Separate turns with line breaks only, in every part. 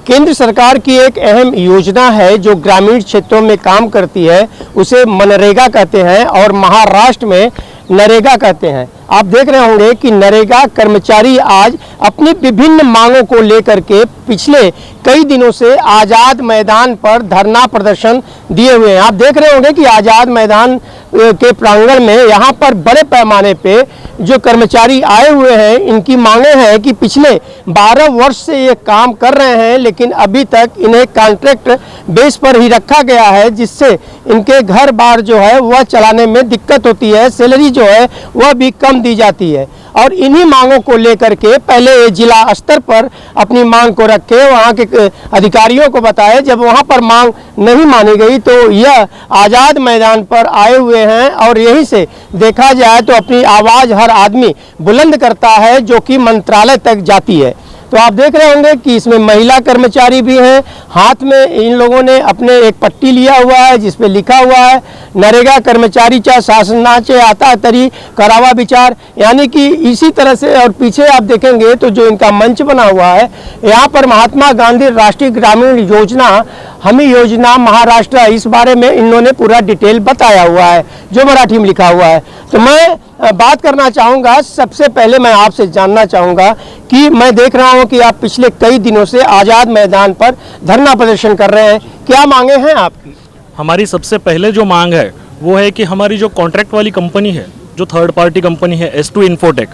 केंद्र सरकार की एक अहम योजना है जो ग्रामीण क्षेत्रों में काम करती है, उसे मनरेगा कहते हैं और महाराष्ट्र में नरेगा कहते हैं। आप देख रहे होंगे कि नरेगा कर्मचारी आज अपनी विभिन्न मांगों को लेकर के पिछले कई दिनों से आज़ाद मैदान पर धरना प्रदर्शन दिए हुए हैं। आप देख रहे होंगे कि आज़ाद मैदान के प्रांगण में यहाँ पर बड़े पैमाने पे जो कर्मचारी आए हुए हैं, इनकी मांगे हैं कि पिछले 12 वर्ष से ये काम कर रहे हैं, लेकिन अभी तक इन्हें कॉन्ट्रैक्ट बेस पर ही रखा गया है, जिससे इनके घर बार जो है वह चलाने में दिक्कत होती है, सैलरी जो है वह भी कम दी जाती है। और इन्हीं मांगों को लेकर के पहले जिला स्तर पर अपनी मांग को रखे, वहाँ के अधिकारियों को बताए। जब वहाँ पर मांग नहीं मानी गई तो यह आज़ाद मैदान पर आए हुए हैं और यहीं से देखा जाए तो अपनी आवाज़ हर आदमी बुलंद करता है, जो कि मंत्रालय तक जाती है। तो आप देख रहे होंगे कि इसमें महिला कर्मचारी भी हैं। हाथ में इन लोगों ने अपने एक पट्टी लिया हुआ है जिस पे लिखा हुआ है नरेगा कर्मचारीच्या शासनाचे आता तरी करावा विचार, यानी कि इसी तरह से। और पीछे आप देखेंगे तो जो इनका मंच बना हुआ है, यहाँ पर महात्मा गांधी राष्ट्रीय ग्रामीण योजना हमी योजना महाराष्ट्र, इस बारे में इन्होंने पूरा डिटेल बताया हुआ है जो मराठी में लिखा हुआ है। तो मैं बात करना चाहूँगा, सबसे पहले मैं आपसे जानना चाहूँगा कि मैं देख रहा हूँ कि आप पिछले कई दिनों से आज़ाद मैदान पर धरना प्रदर्शन कर रहे हैं, क्या मांगे हैं आपकी?
हमारी सबसे पहले जो मांग है वो है कि हमारी जो कॉन्ट्रैक्ट वाली कंपनी है, जो थर्ड पार्टी कंपनी है S2 इन्फोटेक,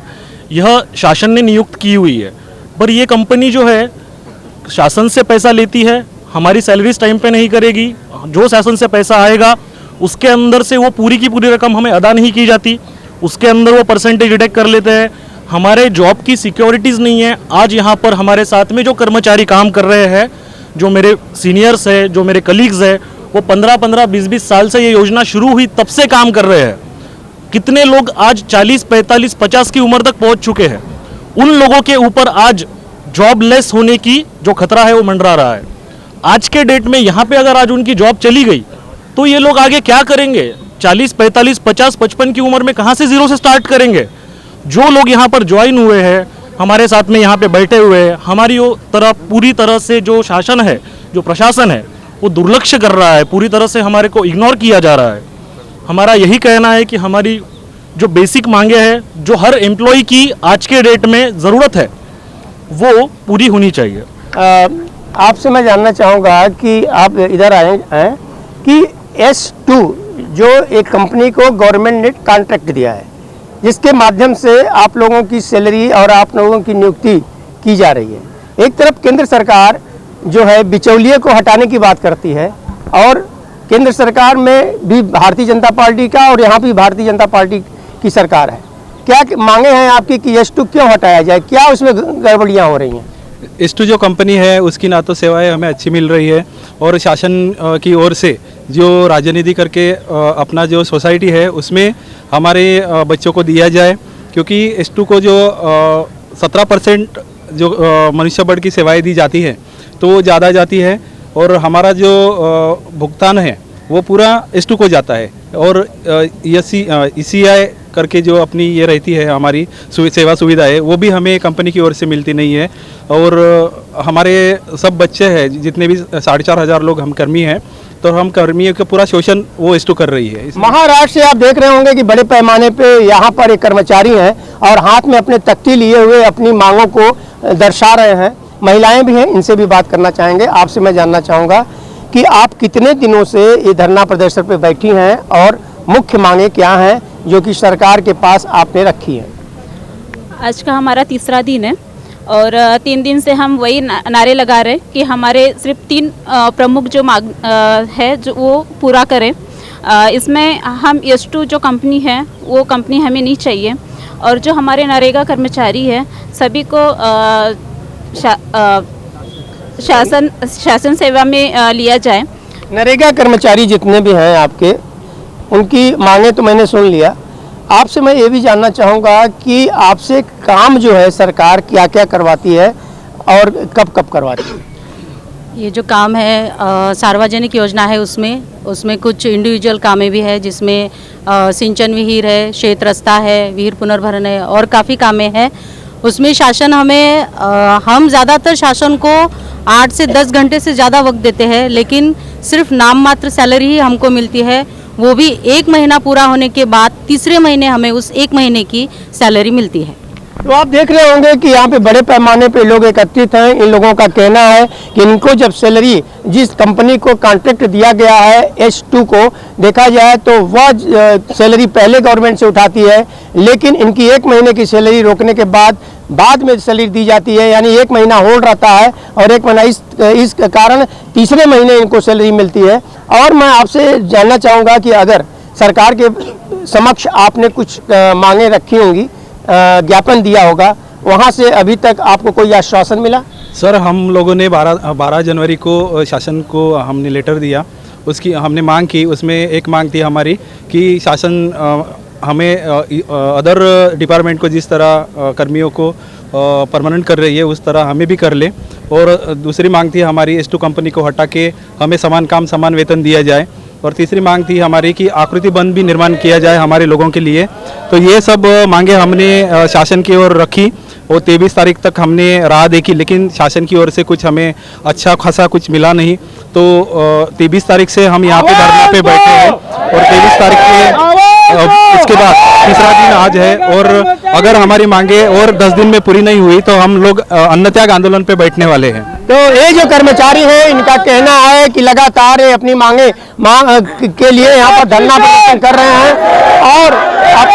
यह शासन ने नियुक्त की हुई है, पर यह कंपनी जो है शासन से पैसा लेती है, हमारी सैलरीज टाइम पे नहीं करेगी। जो शासन से पैसा आएगा उसके अंदर से वो पूरी की पूरी रकम हमें अदा नहीं की जाती, उसके अंदर वो परसेंटेज डिडक्ट कर लेते हैं। हमारे जॉब की सिक्योरिटीज़ नहीं है। आज यहाँ पर हमारे साथ में जो कर्मचारी काम कर रहे हैं, जो मेरे सीनियर्स है, जो मेरे कलीग्स है, वो 15-15, 20-20 साल से ये योजना शुरू हुई तब से काम कर रहे हैं। कितने लोग आज 40, 45, 50 की उम्र तक पहुँच चुके हैं। उन लोगों के ऊपर आज जॉबलेस होने की जो खतरा है वो मंडरा रहा है। आज के डेट में यहाँ पे अगर आज उनकी जॉब चली गई तो ये लोग आगे क्या करेंगे? 40, 45, 50, 55 की उम्र में कहाँ से जीरो से स्टार्ट करेंगे? जो लोग यहाँ पर ज्वाइन हुए हैं, हमारे साथ में यहाँ पे बैठे हुए हैं, हमारी वो पूरी तरह से जो शासन है, जो प्रशासन है, वो दुर्लक्ष्य कर रहा है, पूरी तरह से हमारे को इग्नोर किया जा रहा है। हमारा यही कहना है कि हमारी जो बेसिक मांगे हैं, जो हर एम्प्लॉय की आज के डेट में ज़रूरत है, वो पूरी होनी चाहिए।
आपसे मैं जानना चाहूँगा कि आप इधर आए हैं कि S2 जो एक कंपनी को गवर्नमेंट ने कॉन्ट्रैक्ट दिया है, जिसके माध्यम से आप लोगों की सैलरी और आप लोगों की नियुक्ति की जा रही है। एक तरफ केंद्र सरकार जो है बिचौलिए को हटाने की बात करती है, और केंद्र सरकार में भी भारतीय जनता पार्टी का और यहाँ भी भारतीय जनता पार्टी की सरकार है। क्या मांगे हैं आपकी कि S2 क्यों हटाया जाए? क्या उसमें गड़बड़ियाँ हो रही हैं?
S2 जो कंपनी है उसकी ना तो सेवाएं हमें अच्छी मिल रही है, और शासन की ओर से जो राजनीति करके अपना जो सोसाइटी है उसमें हमारे बच्चों को दिया जाए, क्योंकि S2 को जो 17% जो मनुष्यबळ की सेवाएं दी जाती है तो वो ज़्यादा जाती है, और हमारा जो भुगतान है वो पूरा S2 को जाता है। और ECI करके जो अपनी ये रहती है हमारी सेवा सुविधा है, वो भी हमें कंपनी की ओर से मिलती नहीं है। और हमारे सब बच्चे हैं, जितने भी 4,500 लोग हम कर्मी हैं, तो हम कर्मियों का पूरा शोषण वो S2 कर रही है।
महाराष्ट्र से आप देख रहे होंगे कि बड़े पैमाने पे यहाँ पर एक कर्मचारी हैं और हाथ में अपने तख्ती लिए हुए अपनी मांगों को दर्शा रहे हैं। महिलाएं भी हैं, इनसे भी बात करना चाहेंगे। आपसे मैं जानना चाहूँगा कि आप कितने दिनों से ये धरना प्रदर्शन पे बैठी हैं और मुख्य मांगे क्या हैं जो कि सरकार के पास आपने रखी है?
आज का हमारा तीसरा दिन है और 3 दिन से हम वही नारे लगा रहे हैं कि हमारे सिर्फ 3 प्रमुख जो मांग है जो वो पूरा करें। इसमें हम S2 जो कंपनी है वो कंपनी हमें नहीं चाहिए, और जो हमारे नरेगा कर्मचारी है सभी को शासन सेवा में लिया जाए।
नरेगा कर्मचारी जितने भी हैं आपके, उनकी मांगे तो मैंने सुन लिया। आपसे मैं ये भी जानना चाहूँगा कि आपसे काम जो है सरकार क्या क्या करवाती है और कब कब करवाती है?
ये जो काम है सार्वजनिक योजना है, उसमें कुछ इंडिविजुअल कामें भी है, जिसमें सिंचन विहीर है, शेत रस्ता है, विहीर पुनर्भरण है और काफ़ी कामें हैं। उसमें शासन हम ज़्यादातर शासन को 8 से 10 घंटे से ज़्यादा वक्त देते हैं, लेकिन सिर्फ नाम मात्र सैलरी ही हमको मिलती है, वो भी 1 महीना पूरा होने के बाद तीसरे महीने हमें उस 1 महीने की सैलरी मिलती है।
तो आप देख रहे होंगे कि यहाँ पे बड़े पैमाने पे लोग एकत्रित हैं। इन लोगों का कहना है कि इनको जब सैलरी जिस कंपनी को कॉन्ट्रैक्ट दिया गया है S2 को देखा जाए तो वह सैलरी पहले गवर्नमेंट से उठाती है, लेकिन इनकी 1 महीने की सैलरी रोकने के बाद में सैलरी दी जाती है, यानी 1 महीना होल्ड रहता है और 1 महीना इस कारण तीसरे महीने इनको सैलरी मिलती है। और मैं आपसे जानना चाहूँगा कि अगर सरकार के समक्ष आपने कुछ मांगे रखी होंगी, ज्ञापन दिया होगा, वहाँ से अभी तक आपको कोई आश्वासन मिला?
सर, हम लोगों ने 12 जनवरी को शासन को हमने लेटर दिया, उसकी हमने मांग की। उसमें एक मांग थी हमारी कि शासन हमें अदर डिपार्टमेंट को जिस तरह कर्मियों को परमानेंट कर रही है उस तरह हमें भी कर ले। और दूसरी मांग थी हमारी S2 कंपनी को हटा के हमें समान काम समान वेतन दिया जाए। और तीसरी मांग थी हमारी कि आकृति बंद भी निर्माण किया जाए हमारे लोगों के लिए। तो ये सब मांगे हमने शासन की ओर रखी और 23 तारीख तक हमने राह देखी, लेकिन शासन की ओर से कुछ हमें अच्छा खासा कुछ मिला नहीं। तो 23 तारीख से हम यहाँ पे धरने पे बैठे हैं और 23 तारीख के उसके बाद तीसरा दिन आज है। और अगर हमारी मांगे और 10 दिन में पूरी नहीं हुई तो हम लोग अन्नत्याग आंदोलन पे बैठने वाले हैं।
तो ये जो कर्मचारी हैं इनका कहना है कि लगातार ये अपनी मांग के लिए यहाँ पर धरना प्रदर्शन कर रहे हैं और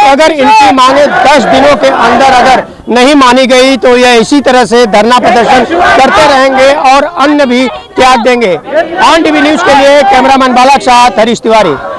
अगर इनकी मांगे 10 दिनों के अंदर अगर नहीं मानी गई तो यह इसी तरह से धरना प्रदर्शन करते रहेंगे और अन्न भी त्याग देंगे। ऑन टीवी न्यूज़ के लिए कैमरामैन बालक साथ हरीश तिवारी।